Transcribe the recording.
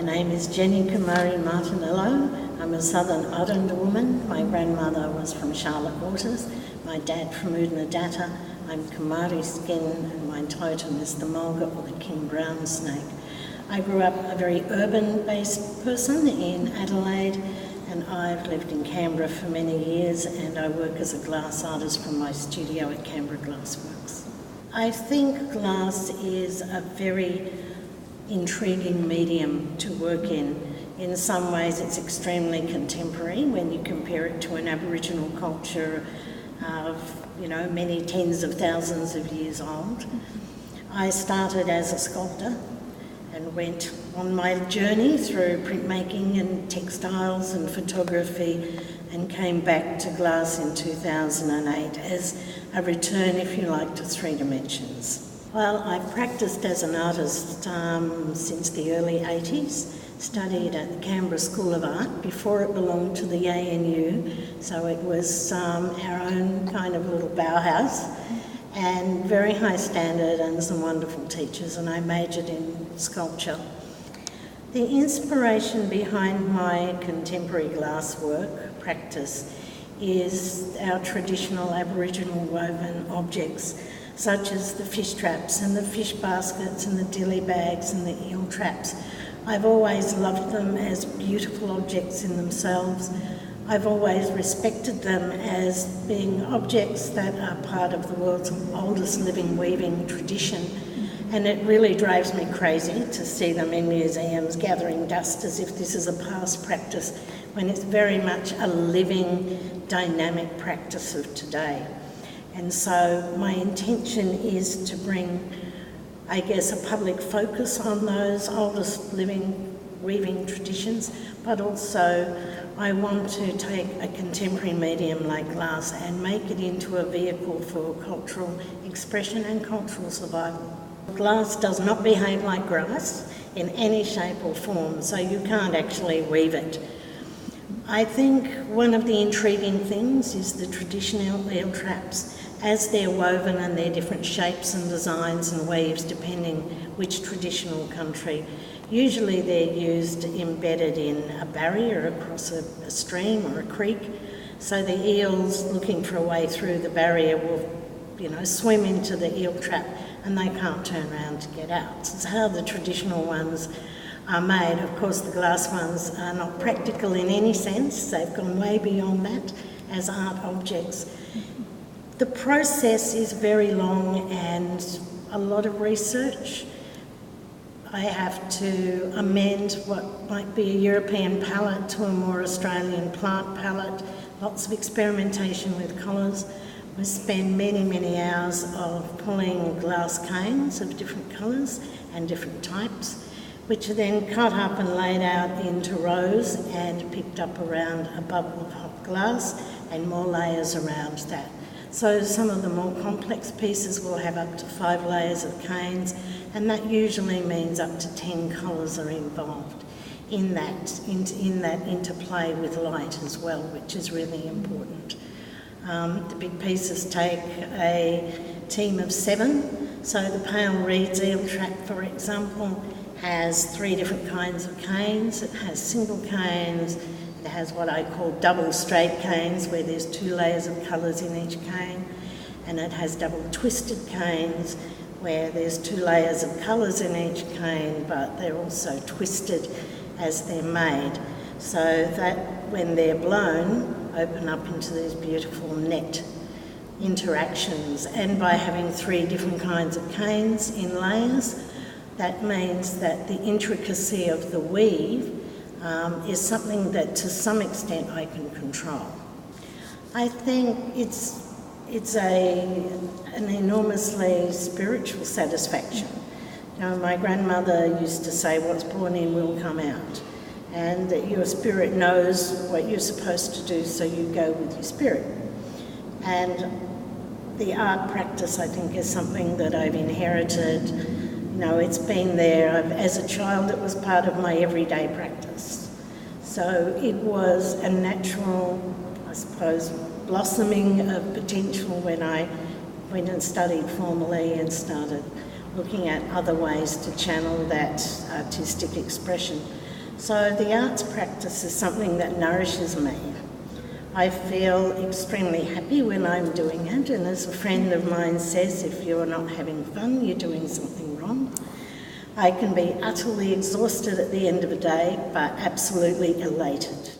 name is Jenni Kemarre Martiniello. I'm a southern Arrernte woman. My grandmother was from Charlotte Waters, my dad from Oodnadatta. I'm Kemarre skin and my totem is the mulga or the king brown snake. I grew up a very urban-based person in Adelaide, and I've lived in Canberra for many years, and I work as a glass artist from my studio at Canberra Glassworks. I think glass is a very intriguing medium to work in. In some ways it's extremely contemporary when you compare it to an Aboriginal culture of, many tens of thousands of years old. I started as a sculptor and went on my journey through printmaking and textiles and photography and came back to glass in 2008 as a return, if you like, to three dimensions. Well, I've practiced as an artist since the early 80s, studied at the Canberra School of Art before it belonged to the ANU, so it was our own kind of little Bauhaus, and very high standard and some wonderful teachers, and I majored in sculpture. The inspiration behind my contemporary glass work practice is our traditional Aboriginal woven objects, such as the fish traps and the fish baskets and the dilly bags and the eel traps. I've always loved them as beautiful objects in themselves. I've always respected them as being objects that are part of the world's oldest living weaving tradition. And it really drives me crazy to see them in museums gathering dust as if this is a past practice, when it's very much a living, dynamic practice of today. And so my intention is to bring, I guess, a public focus on those oldest living weaving traditions, but also I want to take a contemporary medium like glass and make it into a vehicle for cultural expression and cultural survival. Glass does not behave like grass in any shape or form, so you can't actually weave it. I think one of the intriguing things is the traditional eel traps, as they're woven and their different shapes and designs and weaves depending which traditional country. Usually they're used embedded in a barrier across a stream or a creek, so the eels looking for a way through the barrier will swim into the eel trap and they can't turn around to get out. It's how the traditional ones are made. Of course, the glass ones are not practical in any sense. They've gone way beyond that as art objects. The process is very long and a lot of research. I have to amend what might be a European palette to a more Australian plant palette, lots of experimentation with colours. We spend many, many hours of pulling glass canes of different colours and different types, which are then cut up and laid out into rows and picked up around a bubble of hot glass and more layers around that. So some of the more complex pieces will have up to 5 layers of canes, and that usually means up to 10 colours are involved in that interplay with light as well, which is really important. The big pieces take a team of 7. So the pale reeds eel trap, for example, has 3 different kinds of canes. It has single canes. It has what I call double straight canes, where there's 2 layers of colours in each cane. And it has double twisted canes, where there's 2 layers of colours in each cane, but they're also twisted as they're made, so that when they're blown, open up into these beautiful net interactions. And by having 3 different kinds of canes in layers, that means that the intricacy of the weave is something that to some extent I can control. I think it's an enormously spiritual satisfaction. My grandmother used to say, what's born in will come out, and that your spirit knows what you're supposed to do, so you go with your spirit. And the art practice, I think, is something that I've inherited. It's been there. As a child, it was part of my everyday practice. So it was a natural, I suppose, blossoming of potential when I went and studied formally and started looking at other ways to channel that artistic expression. So the arts practice is something that nourishes me. I feel extremely happy when I'm doing it, and as a friend of mine says, if you're not having fun, you're doing something wrong. I can be utterly exhausted at the end of a day, but absolutely elated.